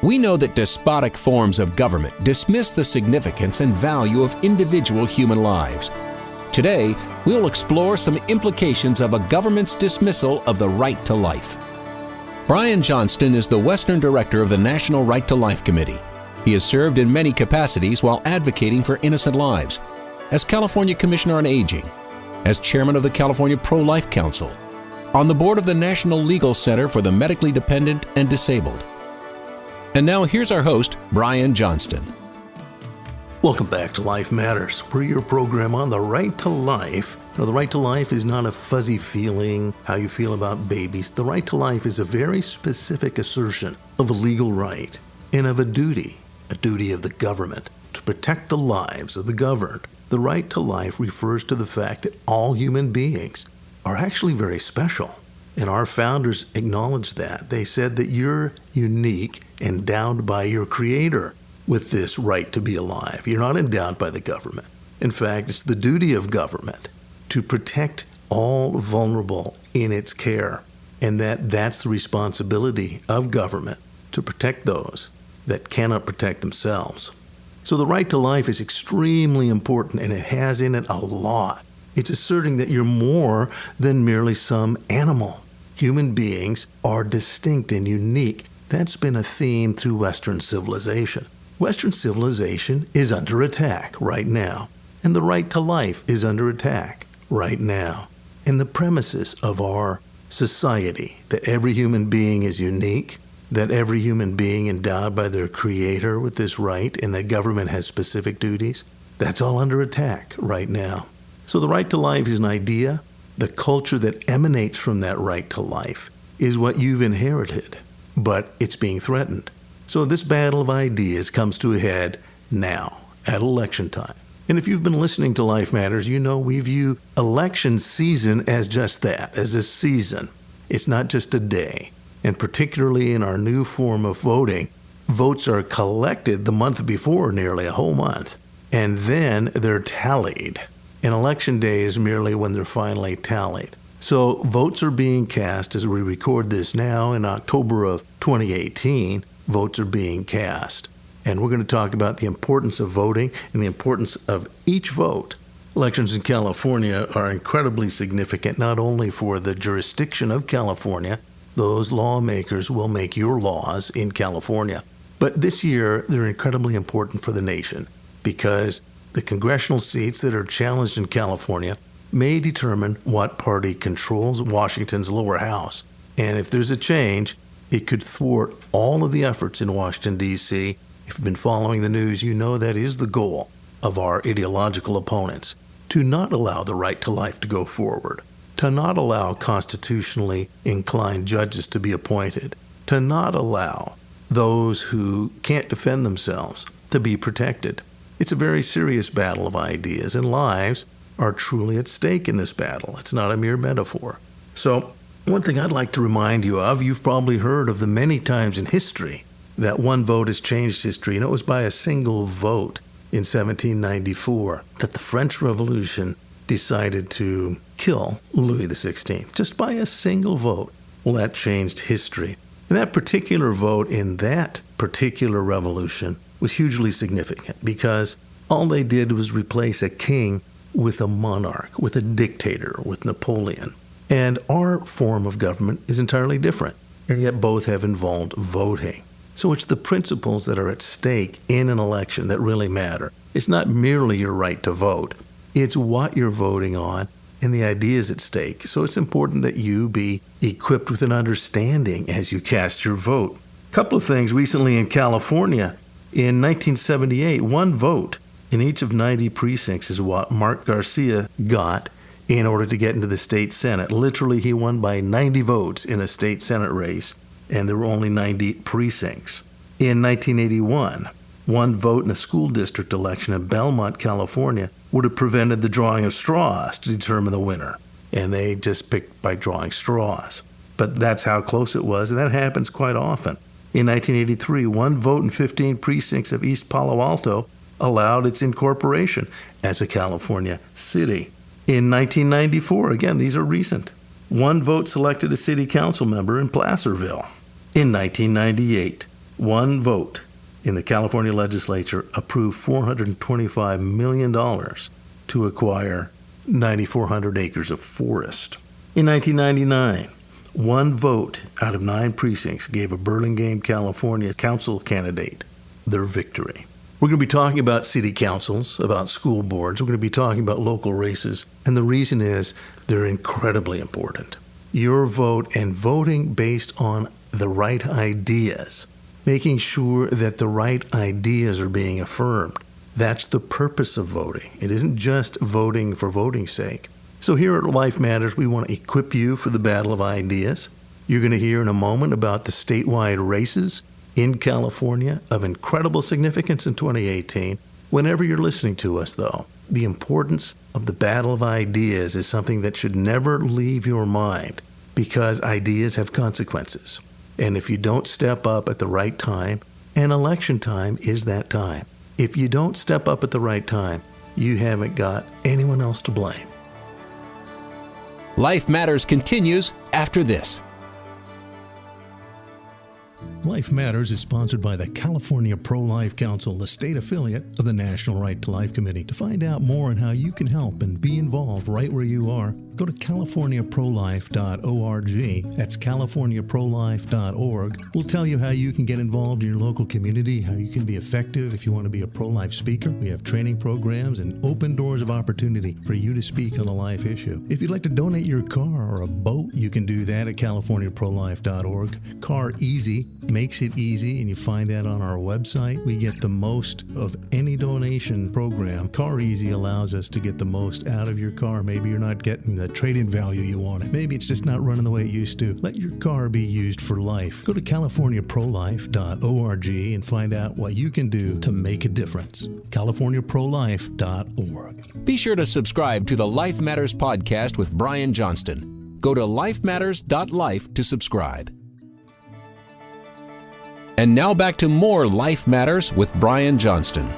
We know that despotic forms of government dismiss the significance and value of individual human lives. Today, we'll explore some implications of a government's dismissal of the right to life. Brian Johnston is the Western Director of the National Right to Life Committee. He has served in many capacities while advocating for innocent lives, as California Commissioner on Aging, as Chairman of the California Pro-Life Council, on the board of the National Legal Center for the Medically Dependent and Disabled. And now here's our host, Brian Johnston. Welcome back to Life Matters. We're your program on the right to life. Now, the right to life is not a fuzzy feeling, how you feel about babies. The right to life is a very specific assertion of a legal right and of a duty of the government to protect the lives of the governed. The right to life refers to the fact that all human beings are actually very special. And our founders acknowledged that. They said that you're unique, endowed by your Creator with this right to be alive. You're not endowed by the government. In fact, it's the duty of government to protect all vulnerable in its care, and that's the responsibility of government, to protect those that cannot protect themselves. So the right to life is extremely important, and it has in it a lot. It's asserting that you're more than merely some animal. Human beings are distinct and unique. That's been a theme through Western civilization. Western civilization is under attack right now, and the right to life is under attack right now. And the premises of our society, that every human being is unique, that every human being endowed by their Creator with this right, and that government has specific duties, that's all under attack right now. So the right to life is an idea. The culture that emanates from that right to life is what you've inherited, but it's being threatened. So this battle of ideas comes to a head now, at election time. And if you've been listening to Life Matters, you know we view election season as just that, as a season. It's not just a day. And particularly in our new form of voting, votes are collected the month before, nearly a whole month, and then they're tallied. And election day is merely when they're finally tallied. So votes are being cast as we record this now in October of 2018. Votes are being cast. And we're going to talk about the importance of voting and the importance of each vote. Elections in California are incredibly significant, not only for the jurisdiction of California. Those lawmakers will make your laws in California. But this year, they're incredibly important for the nation because the congressional seats that are challenged in California may determine what party controls Washington's lower house. And if there's a change, it could thwart all of the efforts in Washington, D.C. If you've been following the news, you know that is the goal of our ideological opponents, to not allow the right to life to go forward, to not allow constitutionally inclined judges to be appointed, to not allow those who can't defend themselves to be protected. It's a very serious battle of ideas, and lives are truly at stake in this battle. It's not a mere metaphor. So, one thing I'd like to remind you of, you've probably heard of the many times in history that one vote has changed history, and it was by a single vote in 1794 that the French Revolution decided to kill Louis XVI, just by a single vote. Well, that changed history. And that particular vote in that particular revolution was hugely significant because all they did was replace a king with a monarch, with a dictator, with Napoleon. And our form of government is entirely different, and yet both have involved voting. So it's the principles that are at stake in an election that really matter. It's not merely your right to vote. It's what you're voting on and the ideas at stake. So it's important that you be equipped with an understanding as you cast your vote. A couple of things recently in California. In 1978, one vote in each of 90 precincts is what Mark Garcia got in order to get into the state Senate. Literally, he won by 90 votes in a state Senate race, and there were only 90 precincts. In 1981, one vote in a school district election in Belmont, California, would have prevented the drawing of straws to determine the winner, and they just picked by drawing straws. But that's how close it was, and that happens quite often. In 1983, one vote in 15 precincts of East Palo Alto allowed its incorporation as a California city. In 1994, again, these are recent, one vote selected a city council member in Placerville. In 1998, One vote in the California legislature approved $425 million to acquire 9,400 acres of forest. In 1999, one vote out of 9 precincts gave a Burlingame, California council candidate their victory. We're going to be talking about city councils, about school boards. We're going to be talking about local races. And the reason is they're incredibly important. Your vote and voting based on the right ideas, making sure that the right ideas are being affirmed. That's the purpose of voting. It isn't just voting for voting's sake. So here at Life Matters, we want to equip you for the battle of ideas. You're going to hear in a moment about the statewide races in California of incredible significance in 2018. Whenever you're listening to us, though, the importance of the battle of ideas is something that should never leave your mind, because ideas have consequences. And if you don't step up at the right time, and election time is that time, if you don't step up at the right time, you haven't got anyone else to blame. Life Matters continues after this. Life Matters is sponsored by the California Pro-Life Council, the state affiliate of the National Right to Life Committee. To find out more on how you can help and be involved right where you are, go to californiaprolife.org. That's californiaprolife.org. We'll tell you how you can get involved in your local community, how you can be effective if you want to be a pro-life speaker. We have training programs and open doors of opportunity for you to speak on a life issue. If you'd like to donate your car or a boat, you can do that at californiaprolife.org. Car Easy makes it easy, and you find that on our website. We get the most of any donation program. Car Easy allows us to get the most out of your car. Maybe you're not getting the trade-in value you wanted. Maybe it's just not running the way it used to. Let your car be used for life. Go to californiaprolife.org and find out what you can do to make a difference. californiaprolife.org. Be sure to subscribe to the Life Matters podcast with Brian Johnston. Go to lifematters.life to subscribe. And now back to more Life Matters with Brian Johnston.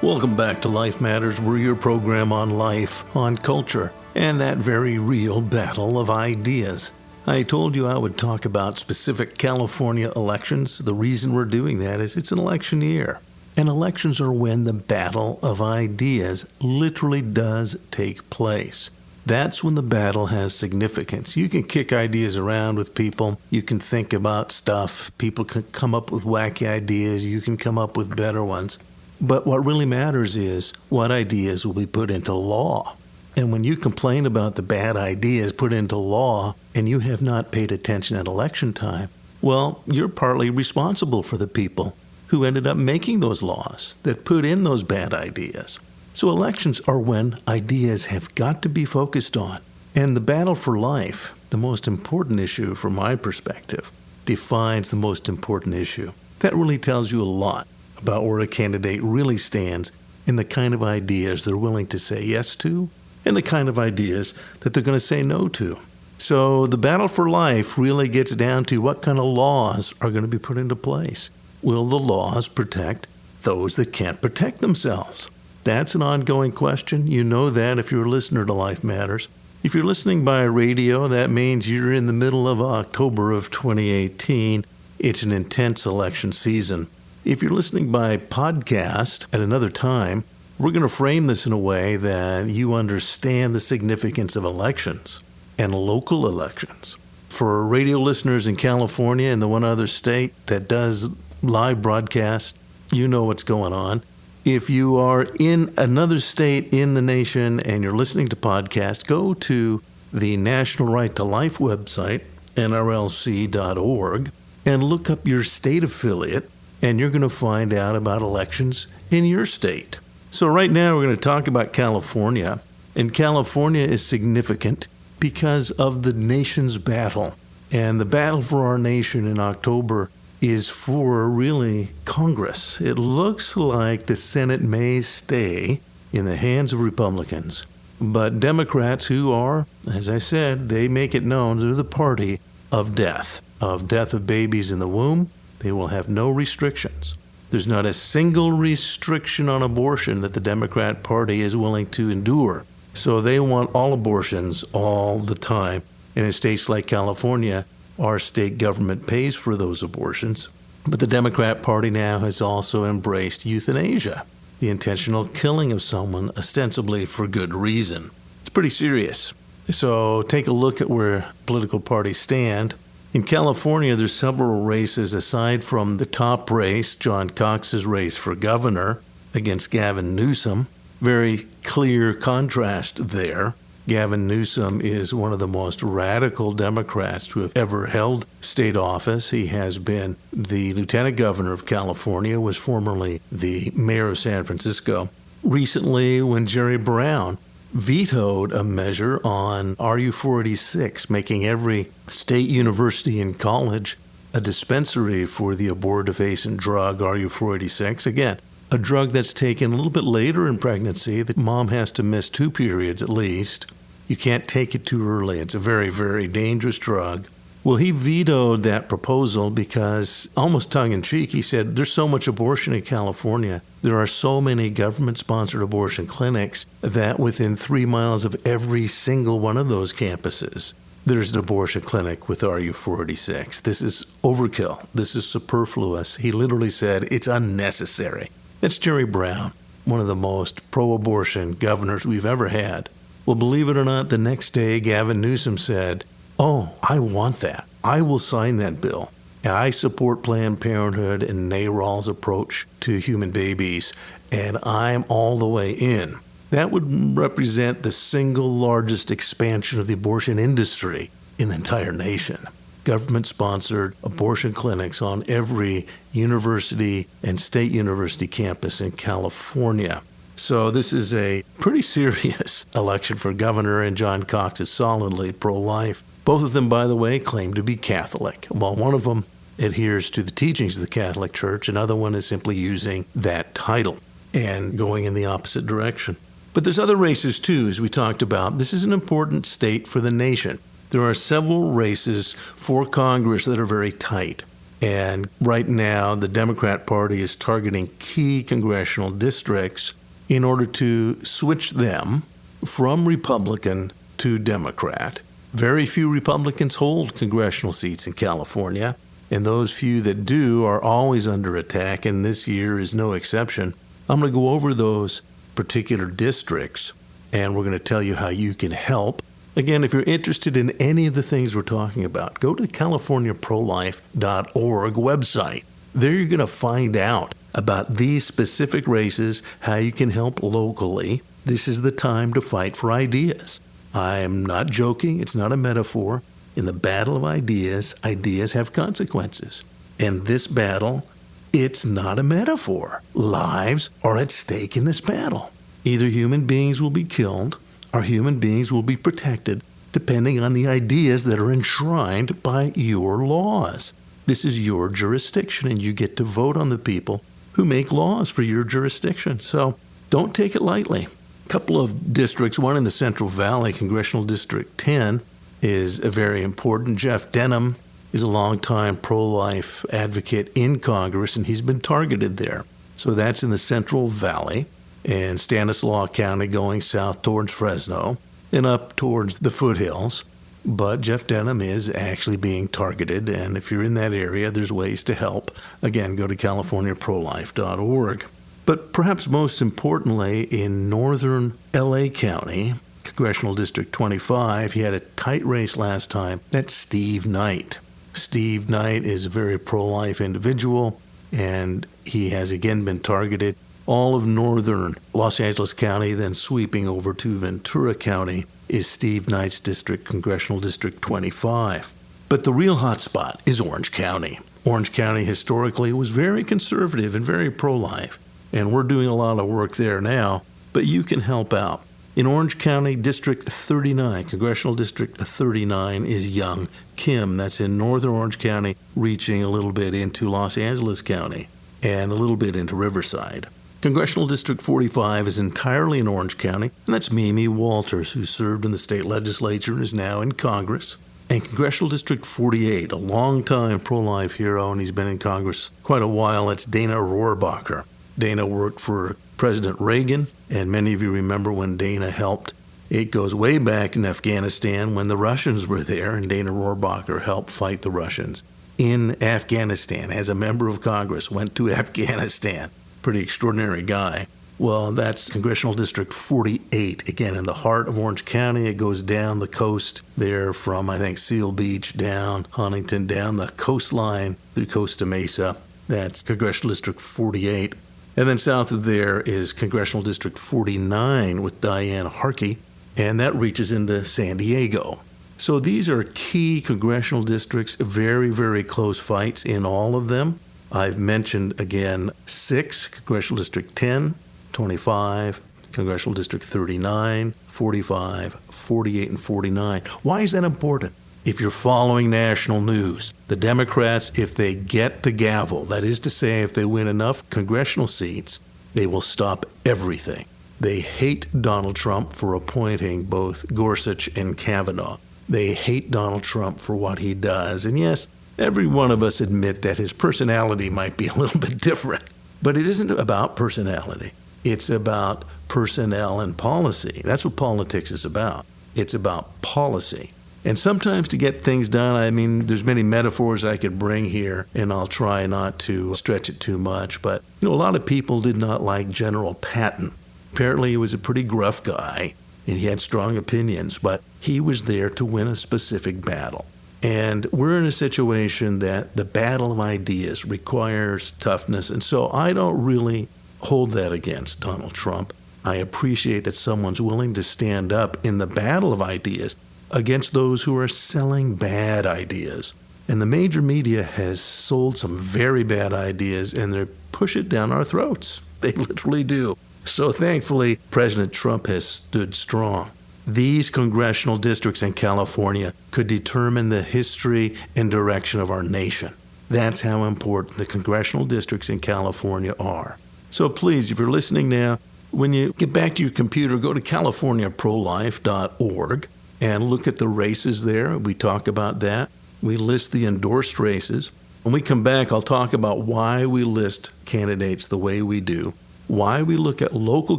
Welcome back to Life Matters. We're your program on life, on culture, and that very real battle of ideas. I told you I would talk about specific California elections. The reason we're doing that is it's an election year. And elections are when the battle of ideas literally does take place. That's when the battle has significance. You can kick ideas around with people. You can think about stuff. People can come up with wacky ideas. You can come up with better ones. But what really matters is what ideas will be put into law. And when you complain about the bad ideas put into law and you have not paid attention at election time, well, you're partly responsible for the people who ended up making those laws that put in those bad ideas. So elections are when ideas have got to be focused on. And the battle for life, the most important issue from my perspective, defines the most important issue. That really tells you a lot about where a candidate really stands in the kind of ideas they're willing to say yes to and the kind of ideas that they're going to say no to. So the battle for life really gets down to what kind of laws are going to be put into place. Will the laws protect those that can't protect themselves? That's an ongoing question. You know that if you're a listener to Life Matters. If you're listening by radio, that means you're in the middle of October of 2018. It's an intense election season. If you're listening by podcast at another time, we're going to frame this in a way that you understand the significance of elections and local elections. For radio listeners in California and the one other state that does live broadcast, you know what's going on. If you are in another state in the nation and you're listening to podcasts, go to the National Right to Life website, nrlc.org, and look up your state affiliate, and you're going to find out about elections in your state. So right now we're going to talk about California, and California is significant because of the nation's battle. And the battle for our nation in October is for really Congress. It looks like the Senate may stay in the hands of Republicans, but Democrats, who are, as I said, they make it known they're the party of death of babies in the womb. They will have no restrictions. There's not a single restriction on abortion that the Democrat Party is willing to endure. So they want all abortions all the time. And in states like California, our state government pays for those abortions. But the Democrat Party now has also embraced euthanasia, the intentional killing of someone ostensibly for good reason. It's pretty serious. So take a look at where political parties stand. In California, there's several races aside from the top race, John Cox's race for governor against Gavin Newsom. Very clear contrast there. Gavin Newsom is one of the most radical Democrats to have ever held state office. He has been the lieutenant governor of California, was formerly the mayor of San Francisco. Recently, when Jerry Brown vetoed a measure on RU-486, making every state university and college a dispensary for the abortifacient drug RU-486. Again, a drug that's taken a little bit later in pregnancy. The mom has to miss 2 periods at least. You can't take it too early. It's a very, very dangerous drug. Well, he vetoed that proposal because, almost tongue-in-cheek, he said, there's so much abortion in California. There are so many government-sponsored abortion clinics that within 3 miles of every single one of those campuses, there's an abortion clinic with RU-486. This is overkill. This is superfluous. He literally said it's unnecessary. That's Jerry Brown, one of the most pro-abortion governors we've ever had. Well, believe it or not, the next day, Gavin Newsom said, "Oh, I want that. I will sign that bill. And I support Planned Parenthood and NARAL's approach to human babies, and I'm all the way in." That would represent the single largest expansion of the abortion industry in the entire nation. Government-sponsored abortion clinics on every university and state university campus in California. So this is a pretty serious election for governor, and John Cox is solidly pro-life. Both of them, by the way, claim to be Catholic. While one of them adheres to the teachings of the Catholic Church, another one is simply using that title and going in the opposite direction. But there's other races too, as we talked about. This is an important state for the nation. There are several races for Congress that are very tight. And right now, the Democrat Party is targeting key congressional districts in order to switch them from Republican to Democrat. Very few Republicans hold congressional seats in California, and those few that do are always under attack, and this year is no exception. I'm going to go over those particular districts, and we're going to tell you how you can help. Again, if you're interested in any of the things we're talking about, go to the CaliforniaProLife.org website. There you're going to find out about these specific races, how you can help locally. This is the time to fight for ideas. I'm not joking. It's not a metaphor. In the battle of ideas, ideas have consequences. And this battle, it's not a metaphor. Lives are at stake in this battle. Either human beings will be killed or human beings will be protected, depending on the ideas that are enshrined by your laws. This is your jurisdiction, and you get to vote on the people who make laws for your jurisdiction. So don't take it lightly. A couple of districts, one in the Central Valley, Congressional District 10, is very important. Jeff Denham is a longtime pro-life advocate in Congress, and he's been targeted there. So that's in the Central Valley and Stanislaus County going south towards Fresno and up towards the foothills. But Jeff Denham is actually being targeted, and if you're in that area, there's ways to help. Again, go to CaliforniaProLife.org. But perhaps most importantly, in northern LA County, Congressional District 25, he had a tight race last time. That's Steve Knight. Steve Knight is a very pro-life individual, and he has again been targeted. All of northern Los Angeles County, then sweeping over to Ventura County, is Steve Knight's district, Congressional District 25. But the real hot spot is Orange County. Orange County historically was very conservative and very pro-life, and we're doing a lot of work there now, but you can help out. In Orange County, District 39, Congressional District 39 is Young Kim. That's in northern Orange County, reaching a little bit into Los Angeles County and a little bit into Riverside. Congressional District 45 is entirely in Orange County, and that's Mimi Walters, who served in the state legislature and is now in Congress. And Congressional District 48, a longtime pro-life hero, and he's been in Congress quite a while, that's Dana Rohrabacher. Dana worked for President Reagan, and many of you remember when Dana helped. It goes way back in Afghanistan when the Russians were there, and Dana Rohrabacher helped fight the Russians in Afghanistan as a member of Congress, went to Afghanistan. Pretty extraordinary guy. Well, that's Congressional District 48, again, in the heart of Orange County. It goes down the coast there from, I think, Seal Beach down Huntington, down the coastline through Costa Mesa. That's Congressional District 48. And then south of there is Congressional District 49 with Diane Harkey, and that reaches into San Diego. So these are key congressional districts, very, very close fights in all of them. I've mentioned, again, 6, Congressional District 10, 25, Congressional District 39, 45, 48, and 49. Why is that important? If you're following national news, the Democrats, if they get the gavel, that is to say, if they win enough congressional seats, they will stop everything. They hate Donald Trump for appointing both Gorsuch and Kavanaugh. They hate Donald Trump for what he does. And yes, every one of us admit that his personality might be a little bit different. But it isn't about personality. It's about personnel and policy. That's what politics is about. It's about policy. And sometimes to get things done, I mean, there's many metaphors I could bring here, and I'll try not to stretch it too much. But, a lot of people did not like General Patton. Apparently, he was a pretty gruff guy, and he had strong opinions, but he was there to win a specific battle. And we're in a situation that the battle of ideas requires toughness, and so I don't really hold that against Donald Trump. I appreciate that someone's willing to stand up in the battle of ideas against those who are selling bad ideas. And the major media has sold some very bad ideas, and they push it down our throats. They literally do. So thankfully, President Trump has stood strong. These congressional districts in California could determine the history and direction of our nation. That's how important the congressional districts in California are. So please, if you're listening now, when you get back to your computer, go to californiaprolife.org and look at the races there. We talk about that. We list the endorsed races. When we come back, I'll talk about why we list candidates the way we do, why we look at local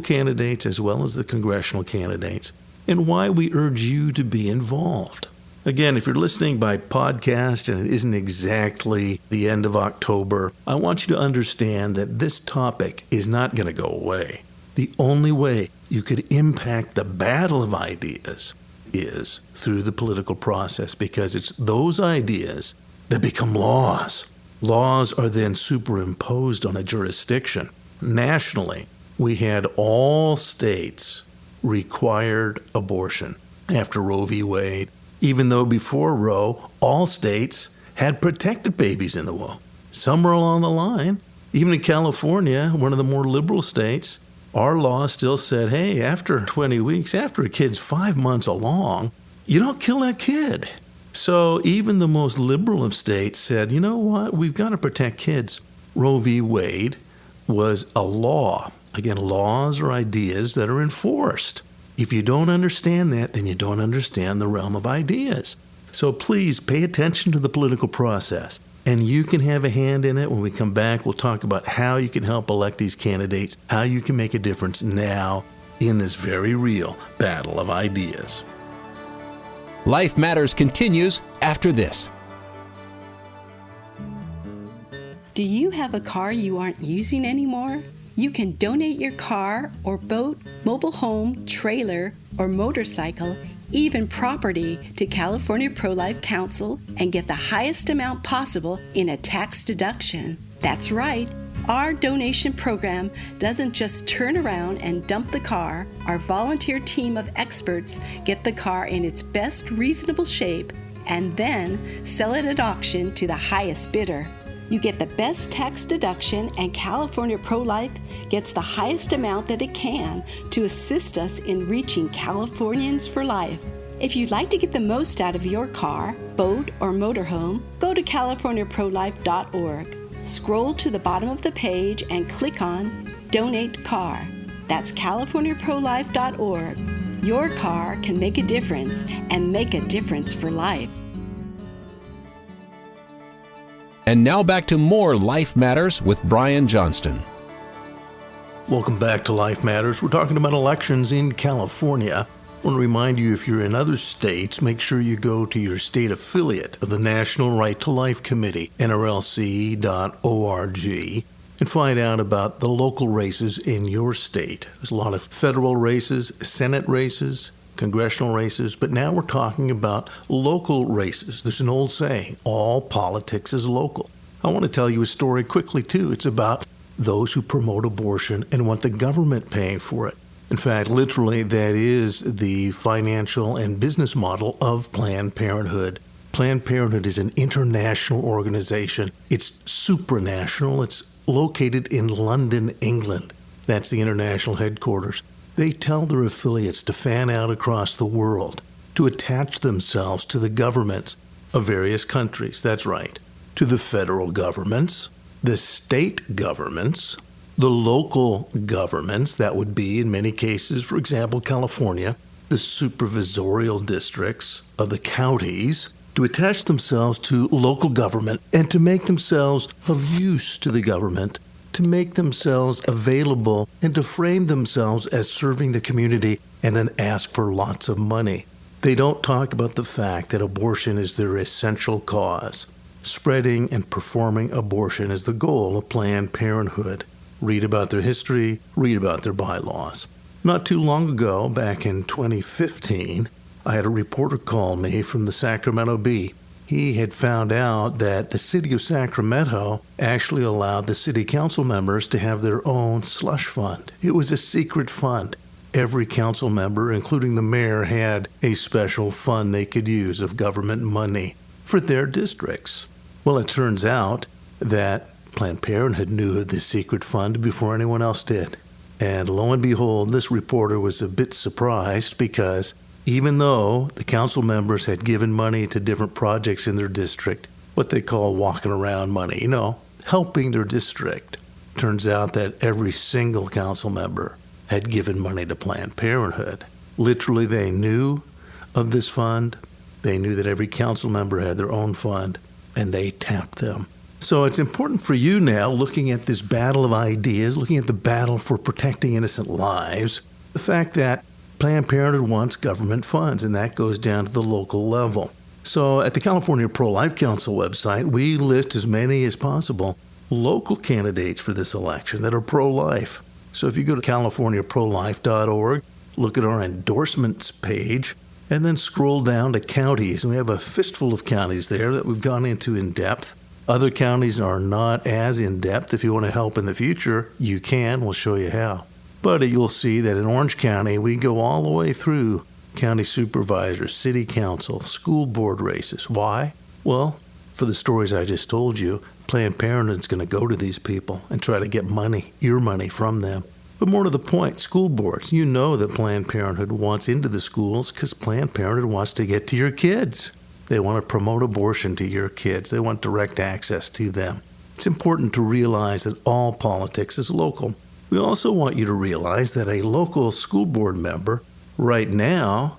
candidates as well as the congressional candidates, and why we urge you to be involved. Again, if you're listening by podcast and it isn't exactly the end of October, I want you to understand that this topic is not going to go away. The only way you could impact the battle of ideas is through the political process, because it's those ideas that become laws. Laws are then superimposed on a jurisdiction. Nationally, we had all states required abortion after Roe v. Wade, even though before Roe, all states had protected babies in the womb. Somewhere along the line, even in California, one of the more liberal states, our law still said, hey, after 20 weeks, after a kid's 5 months along, you don't kill that kid. So even the most liberal of states said, you know what, we've got to protect kids. Roe v. Wade was a law. Again, laws are ideas that are enforced. If you don't understand that, then you don't understand the realm of ideas. So please pay attention to the political process. And you can have a hand in it. When we come back, we'll talk about how you can help elect these candidates, how you can make a difference now in this very real battle of ideas. Life Matters continues after this. Do you have a car you aren't using anymore? You can donate your car or boat, mobile home, trailer, or motorcycle, even property, to California Pro-Life Council and get the highest amount possible in a tax deduction. That's right. Our donation program doesn't just turn around and dump the car. Our volunteer team of experts get the car in its best reasonable shape and then sell it at auction to the highest bidder. You get the best tax deduction, and California Pro-Life gets the highest amount that it can to assist us in reaching Californians for life. If you'd like to get the most out of your car, boat, or motorhome, go to californiaprolife.org. Scroll to the bottom of the page and click on Donate Car. That's californiaprolife.org. Your car can make a difference, and make a difference for life. And now back to more Life Matters with Brian Johnston. Welcome back to Life Matters. We're talking about elections in California. I want to remind you, if you're in other states, make sure you go to your state affiliate of the National Right to Life Committee, nrlc.org, and find out about the local races in your state. There's a lot of federal races, Senate races, congressional races, but now we're talking about local races. There's an old saying, all politics is local. I want to tell you a story quickly, too. It's about those who promote abortion and want the government paying for it. In fact, literally, that is the financial and business model of Planned Parenthood. Planned Parenthood is an international organization. It's supranational. It's located in London, England. That's the international headquarters. They tell their affiliates to fan out across the world, to attach themselves to the governments of various countries. That's right. To the federal governments, the state governments, the local governments, that would be, in many cases, for example, California, the supervisorial districts of the counties, to attach themselves to local government and to make themselves of use to the government, to make themselves available and to frame themselves as serving the community and then ask for lots of money. They don't talk about the fact that abortion is their essential cause. Spreading and performing abortion is the goal of Planned Parenthood. Read about their history, read about their bylaws. Not too long ago, back in 2015, I had a reporter call me from the Sacramento Bee. He had found out that the city of Sacramento actually allowed the city council members to have their own slush fund. It was a secret fund. Every council member, including the mayor, had a special fund they could use of government money for their districts. Well, it turns out that Planned Parenthood knew of this secret fund before anyone else did. And lo and behold, this reporter was a bit surprised because even though the council members had given money to different projects in their district, what they call walking around money, helping their district, turns out that every single council member had given money to Planned Parenthood. Literally, they knew of this fund. They knew that every council member had their own fund, and they tapped them. So it's important for you now, looking at this battle of ideas, looking at the battle for protecting innocent lives, the fact that Planned Parenthood wants government funds, and that goes down to the local level. So at the California Pro-Life Council website, we list as many as possible local candidates for this election that are pro-life. So if you go to californiaprolife.org, look at our endorsements page, and then scroll down to counties. And we have a fistful of counties there that we've gone into in depth. Other counties are not as in-depth. If you want to help in the future, you can. We'll show you how. But you'll see that in Orange County, we go all the way through county supervisor, city council, school board races. Why? Well, for the stories I just told you, Planned Parenthood's going to go to these people and try to get money, your money, from them. But more to the point, school boards. You know that Planned Parenthood wants into the schools because Planned Parenthood wants to get to your kids. They want to promote abortion to your kids. They want direct access to them. It's important to realize that all politics is local. We also want you to realize that a local school board member right now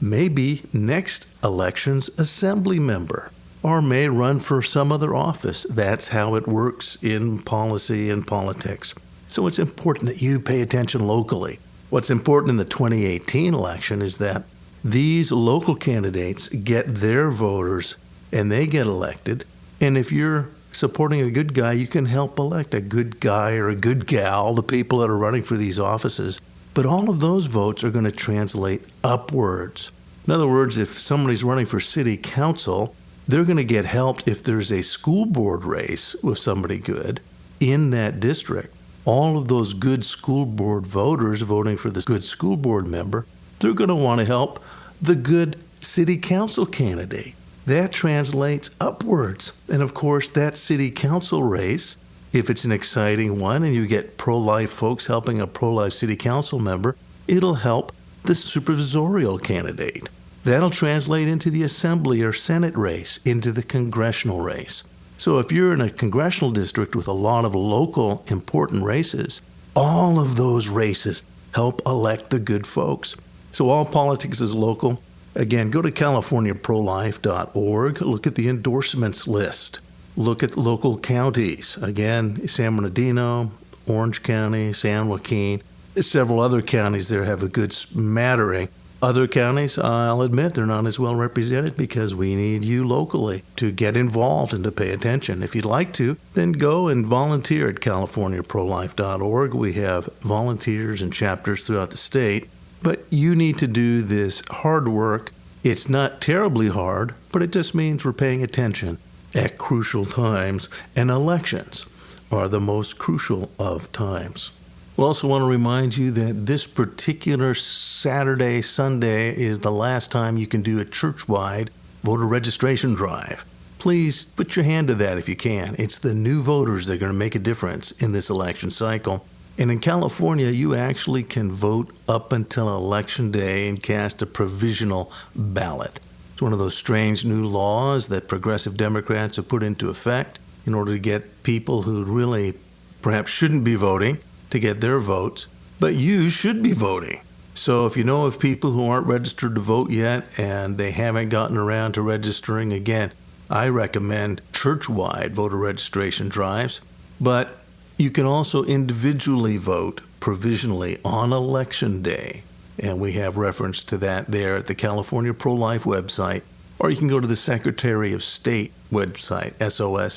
may be next election's assembly member or may run for some other office. That's how it works in policy and politics. So it's important that you pay attention locally. What's important in the 2018 election is that these local candidates get their voters and they get elected. And if you're supporting a good guy, you can help elect a good guy or a good gal, the people that are running for these offices. But all of those votes are going to translate upwards. In other words, if somebody's running for city council, they're going to get helped if there's a school board race with somebody good in that district. All of those good school board voters voting for the good school board member, they're going to want to help the good city council candidate. That translates upwards. And of course, that city council race, if it's an exciting one and you get pro-life folks helping a pro-life city council member, it'll help the supervisorial candidate. That'll translate into the assembly or Senate race, into the congressional race. So if you're in a congressional district with a lot of local important races, all of those races help elect the good folks. So all politics is local. Again, go to californiaprolife.org. Look at the endorsements list. Look at local counties. Again, San Bernardino, Orange County, San Joaquin. Several other counties there have a good smattering Other counties, I'll admit, they're not as well represented because we need you locally to get involved and to pay attention. If you'd like to, then go and volunteer at CaliforniaProLife.org. We have volunteers and chapters throughout the state, but you need to do this hard work. It's not terribly hard, but it just means we're paying attention at crucial times, and elections are the most crucial of times. We also want to remind you that this particular Saturday, Sunday is the last time you can do a church-wide voter registration drive. Please put your hand to that if you can. It's the new voters that are going to make a difference in this election cycle. And in California, you actually can vote up until Election Day and cast a provisional ballot. It's one of those strange new laws that progressive Democrats have put into effect in order to get people who really perhaps shouldn't be voting to get their votes, but you should be voting. So if you know of people who aren't registered to vote yet and they haven't gotten around to registering, again, I recommend church-wide voter registration drives, but you can also individually vote provisionally on Election Day, and we have reference to that there at the California Pro-Life website, or you can go to the Secretary of State website, sos.ca.gov,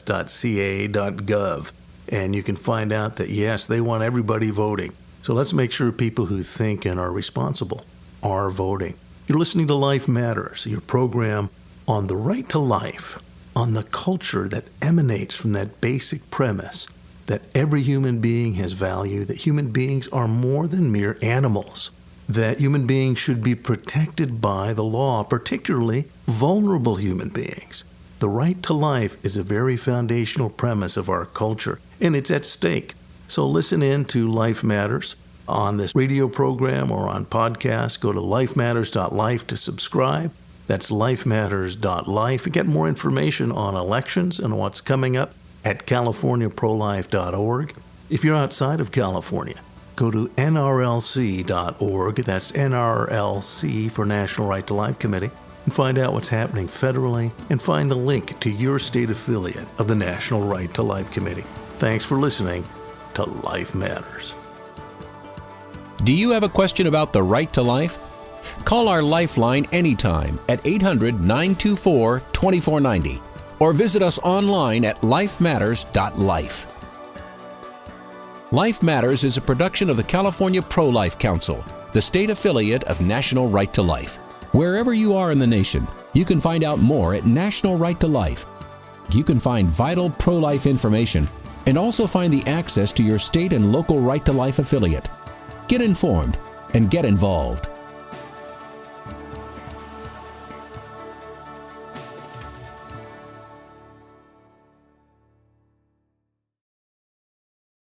and you can find out that, yes, they want everybody voting. So let's make sure people who think and are responsible are voting. You're listening to Life Matters, your program on the right to life, on the culture that emanates from that basic premise that every human being has value, that human beings are more than mere animals, that human beings should be protected by the law, particularly vulnerable human beings. The right to life is a very foundational premise of our culture, and it's at stake. So listen in to Life Matters on this radio program or on podcast. Go to lifematters.life to subscribe. That's lifematters.life. Get more information on elections and what's coming up at CaliforniaProLife.org. If you're outside of California, go to NRLC.org. That's NRLC for National Right to Life Committee. And find out what's happening federally and find the link to your state affiliate of the National Right to Life Committee. Thanks for listening to Life Matters. Do you have a question about the right to life? Call our Lifeline anytime at 800-924-2490 or visit us online at lifematters.life. Life Matters is a production of the California Pro-Life Council, the state affiliate of National Right to Life. Wherever you are in the nation, you can find out more at National Right to Life. You can find vital pro-life information and also find the access to your state and local Right to Life affiliate. Get informed and get involved.